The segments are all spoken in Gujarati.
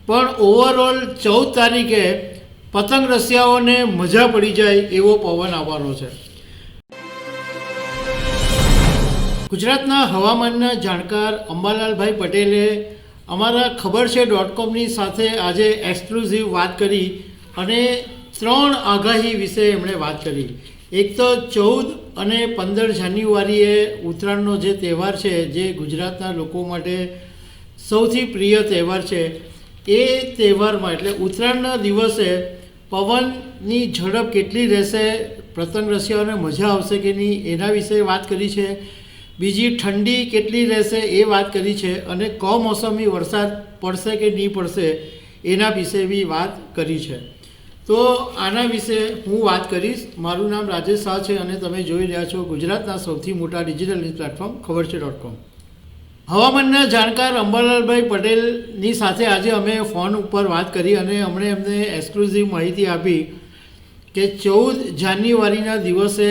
પણ ઓવરઓલ 14 તારીખે પતંગ રસિયાઓને મજા પડી જાય એવો પવન આવવાનો છે। ગુજરાતના હવામાનના જાણકાર અંબાલાલભાઈ પટેલે અમારા ખબર છે .comની સાથે આજે એક્સક્લુઝિવ વાત કરી અને 3 આગાહી વિશે એમણે વાત કરી। એક તો 14 અને 15 જાન્યુઆરીએ ઉત્તરાયણનો જે તહેવાર છે, જે ગુજરાતના લોકો માટે સૌથી પ્રિય તહેવાર છે, એ તહેવારમાં એટલે ઉત્તરાયણના દિવસે પવનની ઝડપ કેટલી રહેશે, પતંગ રસિયાઓને મજા આવશે કે નહીં એના વિશે વાત કરી છે। બીજી ઠંડી કેટલી રહેશે એ વાત કરી છે અને કમોસમી વરસાદ પડશે કે નહીં પડશે એના વિશે બી વાત કરી છે। તો આના વિશે હું વાત કરીશ। મારું નામ રાજેશ શાહ છે અને તમે જોઈ રહ્યા છો ગુજરાતના સૌથી મોટા ડિજિટલ ન્યૂઝ પ્લેટફોર્મ ખબર છે .com। હવામાનના જાણકાર અંબાલાલભાઈ પટેલની સાથે આજે અમે ફોન ઉપર વાત કરી અને એમને એક્સક્લુઝિવ માહિતી આપી કે 14 જાન્યુઆરીના દિવસે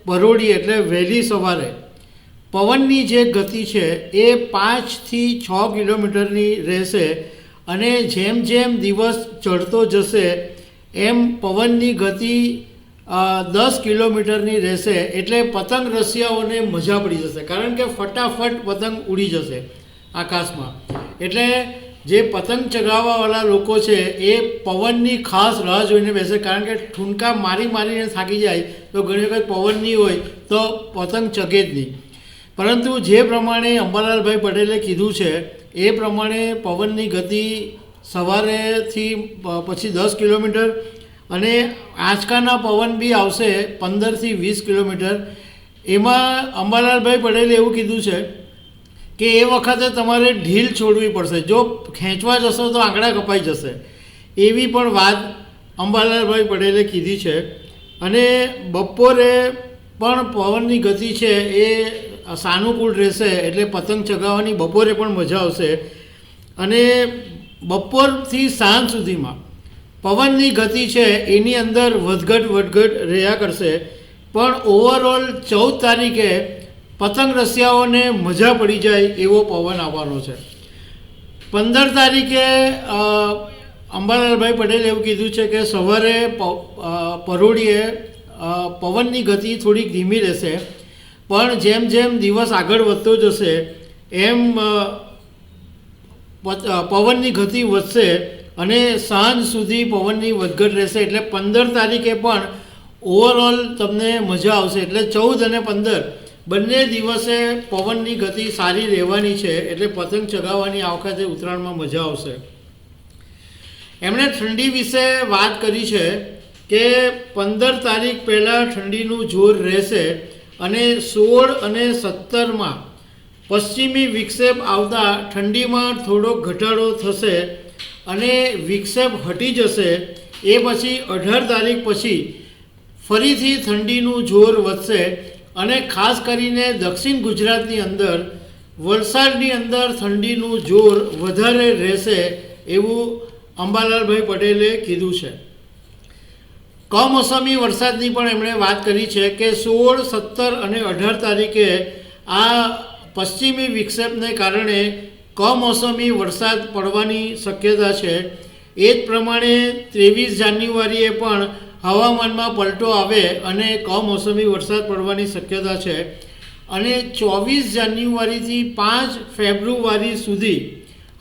પરોઢી એટલે વહેલી સવારે પવનની જે ગતિ છે એ 5 થી 6 કિલોમીટરની રહેશે અને જેમ જેમ દિવસ ચડતો જશે એમ પવનની ગતિ 10 કિલોમીટરની રહેશે। એટલે પતંગ રસિયાઓને મજા પડી જશે, કારણ કે ફટાફટ પતંગ ઉડી જશે આકાશમાં। એટલે જે પતંગ ચગાવવાવાળા લોકો છે એ પવનની ખાસ રાહ જોઈને બેસે, કારણ કે ઠૂંકા મારીને થાકી જાય તો ઘણી વખત પવન નહીં હોય તો પતંગ ચગે જ નહીં। પરંતુ જે પ્રમાણે અંબાલાલભાઈ પટેલે કીધું છે એ પ્રમાણે પવનની ગતિ સવારેથી પછી 10 કિલોમીટર અને આંચકાના પવન બી આવશે 15 થી 20 કિલોમીટર। એમાં અંબાલાલભાઈ પટેલે એવું કીધું છે કે એ વખતે તમારે ઢીલ છોડવી પડશે, જો ખેંચવા જશો તો આંકડા કપાઈ જશે, એવી પણ વાત અંબાલાલભાઈ પટેલે કીધી છે। અને બપોરે પણ પવનની ગતિ છે એ સાનુકૂળ રહેશે, એટલે પતંગ ચગાવવાની બપોરે પણ મજા આવશે। અને બપોરથી સાંજ સુધીમાં પવનની ગતિ છે એની અંદર વધઘટ રહ્યા કરશે, પણ ઓવરઓલ 14 તારીખે પતંગ રસિયાઓને મજા પડી જાય એવો પવન આવવાનો છે। 15 તારીખે અંબાલાલભાઈ પટેલે એવું કીધું છે કે સવારે પરોઢીએ પવનની ગતિ થોડીક ધીમી રહેશે, પણ જેમ જેમ દિવસ આગળ વધતો જશે એમ પવનની ગતિ વધશે અને સાંજ સુધી પવનની વધઘટ રહેશે। એટલે 15 તારીખે પણ ઓવરઓલ તમને મજા આવશે। એટલે 14 અને 15 બંને દિવસે પવનની ગતિ સારી રહેવાની છે, એટલે પતંગ ચગાવવાની આ વખતે ઉત્તરાયણમાં મજા આવશે। એમણે ઠંડી વિશે વાત કરી છે કે 15 તારીખ પહેલાં ઠંડીનું જોર રહેશે અને 16 અને 17માં પશ્ચિમી વિક્ષેપ આવતા ઠંડીમાં થોડો ઘટાડો થશે અને વિક્ષેપ હટી જશે। એ પછી 18 તારીખ પછી ફરીથી ઠંડીનું જોર વધશે અને ખાસ કરીને દક્ષિણ ગુજરાતની અંદર વલસાડની અંદર ઠંડીનું જોર વધારે રહેશે એવું અંબાલાલભાઈ પટેલે કીધું છે। કમોસમી વરસાદની પણ એમણે વાત કરી છે કે 16, 17 અને 18 તારીખે આ પશ્ચિમી વિક્ષેપને કારણે કમોસમી વરસાદ પડવાની શક્યતા છે। એ જ પ્રમાણે 23 જાન્યુઆરીએ પણ હવામાનમાં પલટો આવે અને કમોસમી વરસાદ પડવાની શક્યતા છે। અને 24 જાન્યુઆરીથી 5 ફેબ્રુઆરી સુધી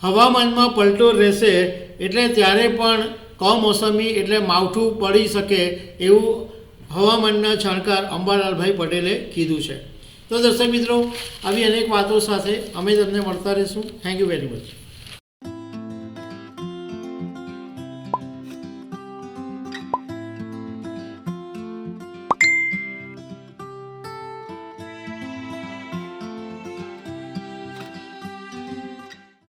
હવામાનમાં પલટો રહેશે, એટલે ત્યારે પણ કમોસમી એટલે માવઠું પડી શકે એવું હવામાનના જાણકાર અંબાલાલભાઈ પટેલે કીધું છે। તો દર્શક મિત્રો, આવી અનેક વાતો સાથે અમે તમને મળતા રહીશું। Thank you very much.